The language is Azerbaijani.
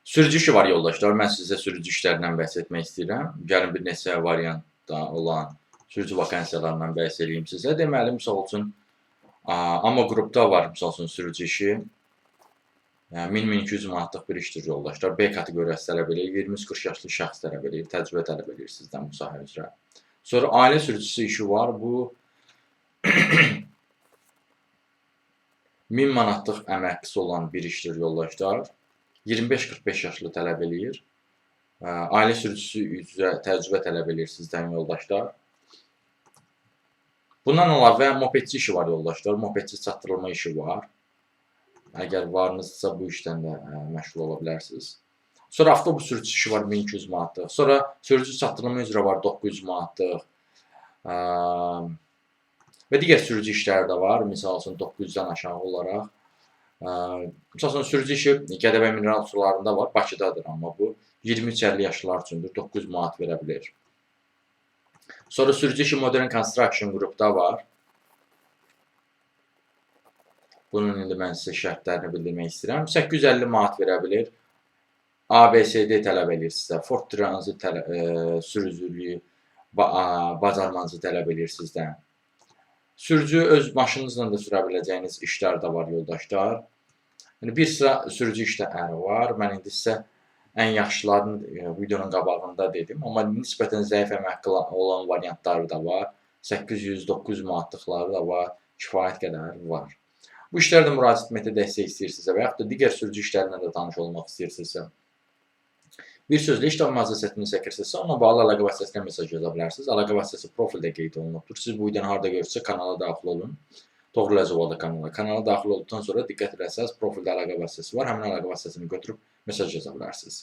Sürücü işi var yoldaşlar. Mən sizə sürücü işlərindən bəhs etmək istəyirəm. Gəlin bir neçə variantda olan sürücü vakansiyalarından bəhs edeyim sizə. Deməli, misal üçün, amma qrupda var, misal üçün, sürücü işi. 1000-1200 manatlıq bir işdir yoldaşlar. B kateqoriyası tələb edir, 20-40 yaşlı şəxs tələb edir, təcrübə tələb edir sizdən bu sahə üzrə. Sonra ailə sürücüsü işi var. Bu 1000 manatlıq əmək haqqısı olan bir işdir yoldaşlar. 25-45 yaşlı tələb eləyir. Ailə sürücüsü üzrə təcrübə tələb eləyir sizdən yoldaşlar. Bundan əlavə mopedçi işi var yoldaşlar. Mopedçi çatdırılma işi var. Əgər varınızsa bu işdən də məşğul ola bilərsiniz. Sonra avtobus sürücüsü işi var 1200 manatlıq. Sonra sürücü çatdırılma üzrə var 900 manatlıq. Və digər sürücü işləri də var. Misal üçün 900-dən aşağı olaraq. Misal üçün sürücü işi Gədəbəy mineral sularında var. Bakıdadır amma bu 23-50 yaşlılar üçündür. 900 manat verə bilir. Sonra sürücü işi Modern Construction qrupda var. Bunun indi mən sizə şərtlərini bildirmək istəyirəm. 850 manat verə bilir. ABCD tələb edir sizə. Ford Transit sürücülüyü bacarmanızı tələb edir sizdən. Sürücü öz maşınınızla da sürə biləcəyiniz işlər də var yoldaşlar. Bir sıra sürücü işləri var. Mən indi sizə ən yaxşılarını videonun qabağında dedim. Amma nisbətən zəif əmək haqqı olan variantları da var. 800-900 manatlıqları da var. Kifayət qədər var. Bu işlərdə müraciət etməkdə dəstək istəyirsinizsə və yaxud da digər sürücü işlərindən də tanış olmaq istəyirsinizsə, bir sözlə iş tapma müraciətini çəkirsinizsə, onunla bağlı əlaqə vasitəsilə mesaj yaza bilərsiniz. Əlaqə vasitəsi profildə qeyd olunubdur. Siz bu videonu harda görürsünüzsə kanala daxil olun. Toğrul Əzəvoğlu kanala. Kanala daxil olduqdan sonra diqqət edərsəz, profildə əlaqə vasitəsi var. Həmin əlaqə vasitəsini götürüb mesaj yaza bilərsiniz.